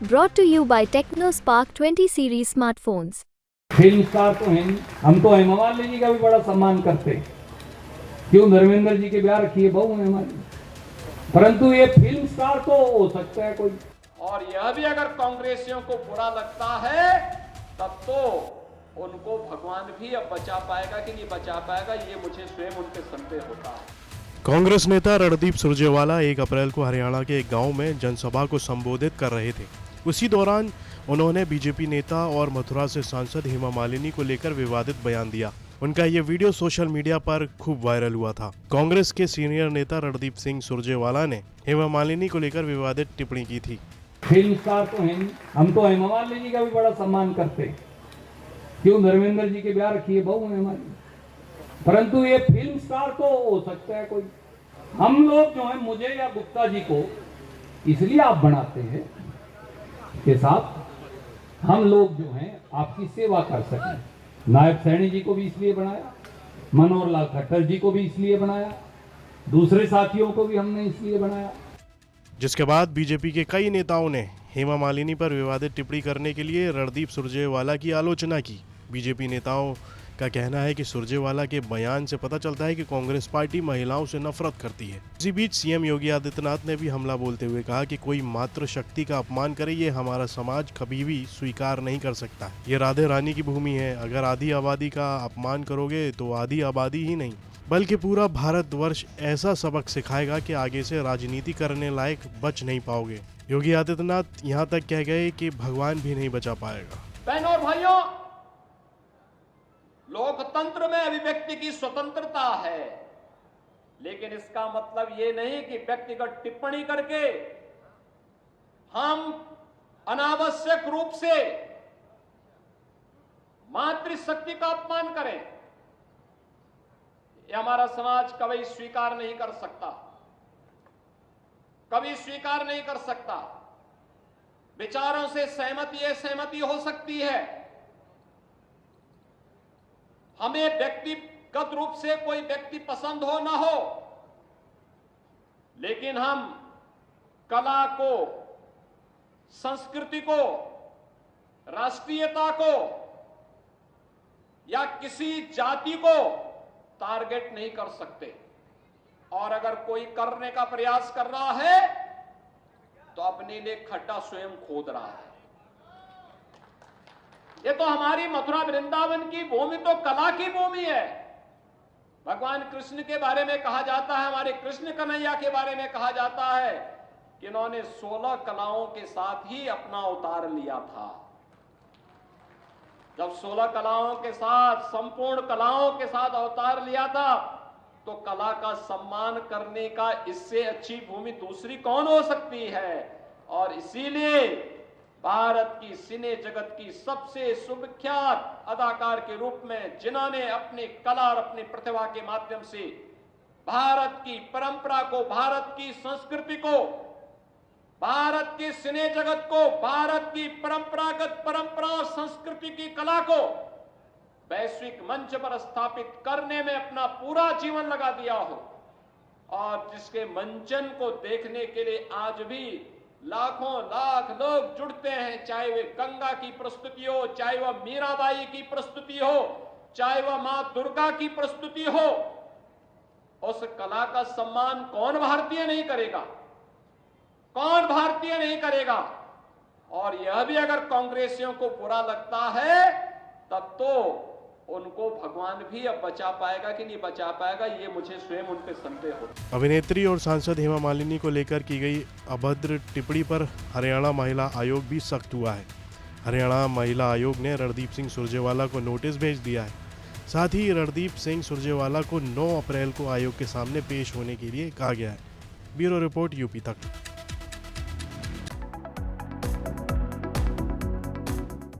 Brought to you by TechnoSpark 20 series smartphones. Film star तो हैं, हम तो हेमा मालिनी जी का भी बड़ा सम्मान करते हैं। क्यों, धर्मेंद्र जी के ब्याह रखी है बहू है हमारी, परंतु ये फिल्म स्टार तो हो सकता है कोई। और यह भी अगर कांग्रेसियों को बुरा लगता है तब तो उनको भगवान भी अब बचा पाएगा कि नहीं बचा पाएगा, ये मुझे स्वयं उनके संदेह होता है। कांग्रेस नेता रणदीप सुरजेवाला 1 अप्रैल को हरियाणा के एक गांव में जनसभा को संबोधित कर रहे थे। उसी दौरान उन्होंने बीजेपी नेता और मथुरा से सांसद हेमा मालिनी को लेकर विवादित बयान दिया। उनका ये वीडियो सोशल मीडिया पर खूब वायरल हुआ था। कांग्रेस के सीनियर नेता रणदीप सिंह सुरजेवाला ने हेमा मालिनी को लेकर विवादित टिप्पणी की थी। फिल्म स्टार तो हैं, हम तो हेमा मालिनी जी का भी बड़ा सम्मान करते हैं। क्यों, धर्मेंद्र जी के ब्याह रखी है बहू है हमारी, परंतु ये फिल्म स्टार तो हो सकता है कोई। हम लोग जो है, मुझे या गुप्ता जी को इसलिए आप बनाते हैं कि साहब हम लोग जो हैं आपकी सेवा कर सकें। नायब सैनी जी को भी इसलिए बनाया, मनोहर लाल खट्टर जी को भी इसलिए बनाया, दूसरे साथियों को भी हमने इसलिए बनाया। जिसके बाद बीजेपी के कई नेताओं ने हेमा मालिनी पर विवादित टिप्पणी करने के लिए रणदीप सुरजेवाला की आलोचना की। बीजेपी नेताओं का कहना है कि सुरजेवाला के बयान से पता चलता है कि कांग्रेस पार्टी महिलाओं से नफरत करती है। इसी बीच सीएम योगी आदित्यनाथ ने भी हमला बोलते हुए कहा कि कोई मातृशक्ति का अपमान करे ये हमारा समाज कभी भी स्वीकार नहीं कर सकता। ये राधे रानी की भूमि है, अगर आधी आबादी का अपमान करोगे तो आधी आबादी ही नहीं बल्कि पूरा भारतवर्ष ऐसा सबक सिखाएगा कि आगे से राजनीति करने लायक बच नहीं पाओगे। योगी आदित्यनाथ यहाँ तक कह गए कि भगवान भी नहीं बचा पाएगा। बहनों और भाइयों, लोकतंत्र में अभिव्यक्ति की स्वतंत्रता है, लेकिन इसका मतलब ये नहीं कि व्यक्तिगत टिप्पणी करके हम अनावश्यक रूप से मातृशक्ति का अपमान करें। ये हमारा समाज कभी स्वीकार नहीं कर सकता, कभी स्वीकार नहीं कर सकता। विचारों से सहमति हो सकती है, हमें व्यक्तिगत रूप से कोई व्यक्ति पसंद हो ना हो, लेकिन हम कला को, संस्कृति को, राष्ट्रीयता को या किसी जाति को टारगेट नहीं कर सकते। और अगर कोई करने का प्रयास कर रहा है तो अपने लिए खड्डा स्वयं खोद रहा है। ये तो हमारी मथुरा वृंदावन की भूमि तो कला की भूमि है। भगवान कृष्ण के बारे में कहा जाता है, हमारे कृष्ण कन्हैया के बारे में कहा जाता है कि इन्होंने 16 कलाओं के साथ ही अपना अवतार लिया था। जब 16 कलाओं के साथ, संपूर्ण कलाओं के साथ अवतार लिया था, तो कला का सम्मान करने का इससे अच्छी भूमि दूसरी कौन हो सकती है। और इसीलिए भारत की सिने जगत की सबसे सुविख्यात अदाकार के रूप में, जिन्होंने अपने कला और अपनी प्रतिभा के माध्यम से भारत की परंपरा को, भारत की संस्कृति को, भारत के सिने जगत को, भारत की परंपरा और संस्कृति की कला को वैश्विक मंच पर स्थापित करने में अपना पूरा जीवन लगा दिया हो, और जिसके मंचन को देखने के लिए आज भी लाखों लाख लोग जुड़ते हैं, चाहे वे गंगा की प्रस्तुति हो, चाहे वह मीराबाई की प्रस्तुति हो, चाहे वह मां दुर्गा की प्रस्तुति हो। उस कला का सम्मान कौन भारतीय नहीं करेगा, कौन भारतीय नहीं करेगा। और यह भी अगर कांग्रेसियों को बुरा लगता है तब तो उनको भगवान भी अब बचा पाएगा कि नहीं बचा पाएगा, ये मुझे स्वयं उन पे संदेह हो। अभिनेत्री और सांसद हेमा मालिनी को लेकर की गई अभद्र टिप्पणी पर हरियाणा महिला आयोग भी सख्त हुआ है। हरियाणा महिला आयोग ने रणदीप सिंह सुरजेवाला को नोटिस भेज दिया है। साथ ही रणदीप सिंह सुरजेवाला को 9 अप्रैल को आयोग के सामने पेश होने के लिए कहा गया है। ब्यूरो रिपोर्ट यूपी तक।